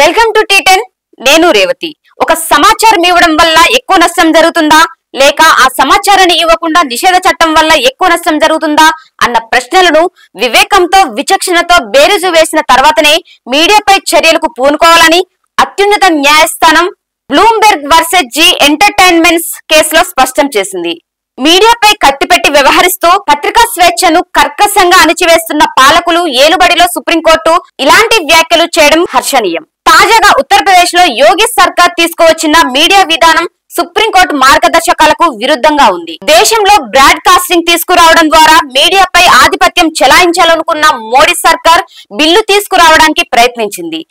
Welcome to టీ10 నేను రేవతి. ఒక సమాచారం ఇవ్వడం వల్ల ఎక్కువ నష్టం జరుగుతుందా లేక ఆ సమాచారాన్ని ఇవ్వకుండా నిషేధ చట్టం వల్ల ఎక్కువ నష్టం జరుగుతుందా అన్న ప్రశ్నలను వివేకంతో విచక్షణతో బేరీజు వేసిన తర్వాతనే మీడియాపై చర్యలకు పూనుకోవాలని అత్యున్నత న్యాయస్థానం బ్లూంబెర్గ్ వర్సెస్ జీ ఎంటర్టైన్మెంట్స్ కేసులో స్పష్టం చేసింది. మీడియాపై కత్తిపెట్టి వ్యవహరిస్తూ పత్రికా స్వేచ్ఛను కర్కశంగా అణిచివేస్తున్న పాలకులు ఏలుబడిలో సుప్రీంకోర్టు ఇలాంటి వ్యాఖ్యలు చేయడం హర్షణీయం. తాజాగా ఉత్తరప్రదేశ్ లో యోగి సర్కార్ తీసుకువచ్చిన మీడియా విధానం సుప్రీంకోర్టు మార్గదర్శకాలకు విరుద్ధంగా ఉంది. దేశంలో బ్రాడ్కాస్టింగ్ తీసుకురావడం ద్వారా మీడియాపై ఆధిపత్యం చెలాయించాలనుకున్న మోడీ సర్కార్ బిల్లు తీసుకురావడానికి ప్రయత్నించింది.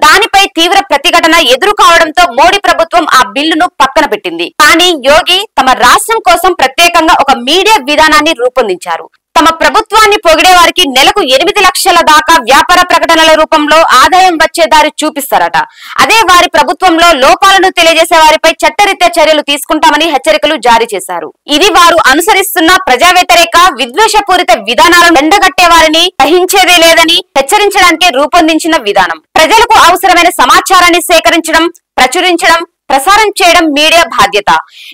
దానిపై తీవ్ర ప్రతిఘటన ఎదురు కావడంతో మోడీ ప్రభుత్వం ఆ బిల్లును పక్కన పెట్టింది. కానీ యోగి తమ రాష్ట్రం కోసం ప్రత్యేకంగా ఒక మీడియా విధానాన్ని రూపొందించారు. తమ ప్రభుత్వాన్ని పొగిడే వారికి నెలకు 8 లక్షల దాకా వ్యాపార ప్రకటనల రూపంలో ఆదాయం వచ్చే దారి చూపిస్తారట. అదే వారి ప్రభుత్వంలో లోపాలను తెలియజేసే వారిపై చట్టరీత్యా చర్యలు తీసుకుంటామని హెచ్చరికలు జారీ చేశారు. ఇది వారు అనుసరిస్తున్న ప్రజా వ్యతిరేక విద్వేషపూరిత విధానాలను ఎండగట్టే వారిని సహించేదే లేదని హెచ్చరించడానికి రూపొందించిన విధానం. ప్రజలకు అవసరమైన సమాచారాన్ని సేకరించడం, ప్రచురించడం, ప్రసారం చేయడం మీడియా బాధ్యత.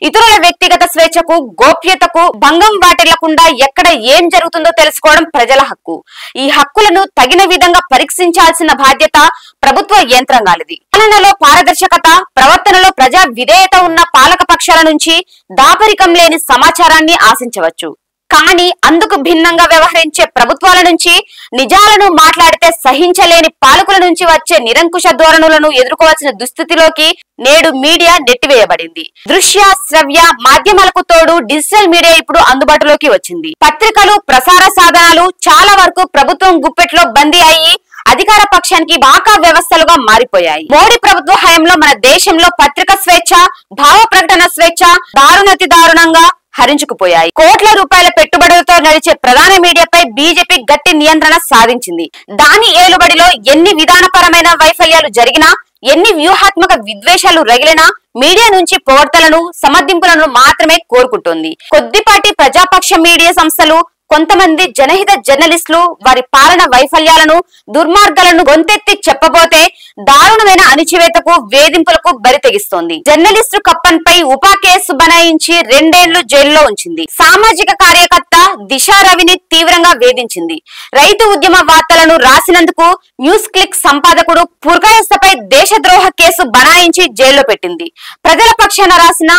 ఇతరుల వ్యక్తిగత స్వేచ్ఛకు, గోప్యతకు భంగం వాటిల్లకుండా ఎక్కడ ఏం జరుగుతుందో తెలుసుకోవడం ప్రజల హక్కు. ఈ హక్కులను తగిన విధంగా పరీక్షించాల్సిన బాధ్యత ప్రభుత్వ యంత్రాంగాలది. పాలనలో పారదర్శకత, ప్రవర్తనలో ప్రజా విధేయత ఉన్న పాలక పక్షాల నుంచి దాపరికం లేని సమాచారాన్ని ఆశించవచ్చు. కానీ అందుకు భిన్నంగా వ్యవహరించే ప్రభుత్వాల నుంచి, నిజాలను మాట్లాడితే సహించలేని పాలకుల నుంచి వచ్చే నిరంకుశ ధోరణులను ఎదుర్కోవాల్సిన దుస్థితిలోకి నేడు మీడియా నెట్టివేయబడింది. దృశ్య, శ్రవ్య మాధ్యమాలకు తోడు డిజిటల్ మీడియా ఇప్పుడు అందుబాటులోకి వచ్చింది. పత్రికలు, ప్రసార సాధనాలు చాలా వరకు ప్రభుత్వం గుప్పెట్లో బందీ అయ్యి అధికార పక్షానికి బాకా వ్యవస్థలుగా మారిపోయాయి. మోడీ ప్రభుత్వ హయాంలో మన దేశంలో పత్రిక స్వేచ్ఛ, భావ ప్రకటన స్వేచ్ఛ దారుణాతి దారుణంగా హరించుకుపోయాయి. కోట్ల రూపాయల పెట్టుబడులతో నడిచే ప్రధాన మీడియాపై బీజేపీ గట్టి నియంత్రణ సాధించింది. దాని ఏలుబడిలో ఎన్ని విధానపరమైన వైఫల్యాలు జరిగినా, ఎన్ని వ్యూహాత్మక విద్వేషాలు రగిలినా మీడియా నుంచి పొగడ్తలను, సమర్థింపులను మాత్రమే కోరుకుంటోంది. కొద్దిపాటి ప్రజాపక్ష మీడియా సంస్థలు, కొంతమంది జనహిత జర్నలిస్టులు వారి పాలన వైఫల్యాలను, దుర్మార్గాలను గొంతెత్తి చెప్పబోతే దారుణమైన అణిచివేతకు, వేధింపులకు బరి తెగిస్తోంది. జర్నలిస్టు కప్పన్ పై ఉపా కేసు బనాయించి 2 ఏళ్లు జైల్లో ఉంచింది. సామాజిక కార్యకర్త దిశా రవిని తీవ్రంగా వేధించింది. రైతు ఉద్యమ వార్తలను రాసినందుకు న్యూస్ క్లిక్ సంపాదకుడు పుర్కాయస్తపై దేశద్రోహ కేసు బనాయించి జైల్లో పెట్టింది. ప్రజల పక్షాన రాసిన,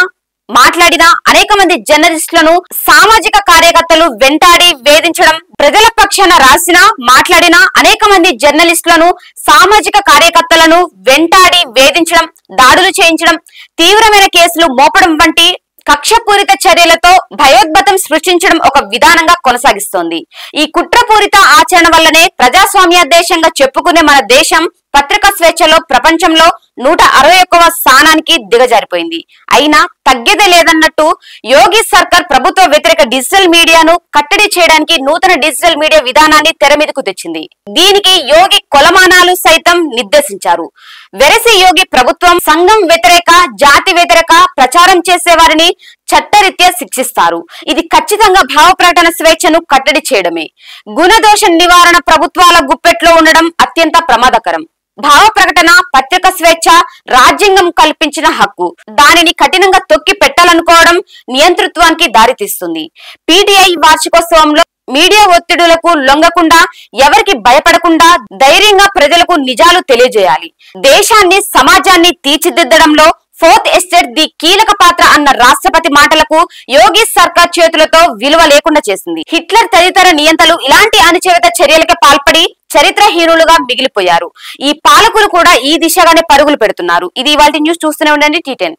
మాట్లాడిన అనేక మంది జర్నలిస్టులను సామాజిక కార్యకర్తలు వెంటాడి వేధించడం, ప్రజల పక్షాన రాసిన, మాట్లాడిన అనేక మంది జర్నలిస్టులను సామాజిక కార్యకర్తలను వెంటాడి వేధించడం, దాడులు చేయించడం, తీవ్రమైన కేసులు మోపడం వంటి కక్షపూరిత చర్యలతో భయోద్భతం సృష్టించడం ఒక విధానంగా కొనసాగిస్తోంది. ఈ కుట్రపూరిత ఆచరణ వల్లనే ప్రజాస్వామ్య దేశంగా చెప్పుకునే మన దేశం పత్రికా స్వేచ్ఛలో ప్రపంచంలో 161వ స్థానానికి దిగజారిపోయింది. అయినా తగ్గేదే లేదన్నట్టు యోగి సర్కార్ ప్రభుత్వ వ్యతిరేక డిజిటల్ మీడియాను కట్టడి చేయడానికి నూతన డిజిటల్ మీడియా విధానాన్ని తెర మీదకు తెచ్చింది. దీనికి యోగి కొలమానాలు సైతం నిర్దేశించారు. వెరసి యోగి ప్రభుత్వం సంఘం వ్యతిరేక, జాతి వ్యతిరేక ప్రచారం చేసే వారిని చట్టరీత్యా శిక్షిస్తారు. ఇది ఖచ్చితంగా భావ ప్రకటన స్వేచ్ఛను కట్టడి చేయడమే. గుణదోష నివారణ ప్రభుత్వాల గుప్పెట్లో ఉండడం అత్యంత ప్రమాదకరం. భావ ప్రకటన, పత్రిక స్వేచ్ఛ రాజ్యాంగం కల్పించిన హక్కు. దానిని కఠినంగా తొక్కి పెట్టాలనుకోవడం నియంతృత్వానికి దారితీస్తుంది. పీటీఐ వార్షికోత్సవంలో మీడియా ఒత్తిడులకు లొంగకుండా, ఎవరికి భయపడకుండా ధైర్యంగా ప్రజలకు నిజాలు తెలియజేయాలి. దేశాన్ని, సమాజాన్ని తీర్చిదిద్దడంలో ఫోర్త్ ఎస్టేట్ ది కీలక పాత్ర అన్న రాష్ట్రపతి మాటలకు యోగి సర్కార్ చేతులతో విలువ లేకుండా చేసింది. హిట్లర్ తదితర నియంతలు ఇలాంటి అణచివేత చర్యలకే పాల్పడి చరిత్రహీనులుగా మిగిలిపోయారు. ఈ పాలకులు కూడా ఈ దిశగానే పరుగులు పెడుతున్నారు. ఇది ఇవాల్టి న్యూస్. చూస్తూనే ఉండండి టీ10.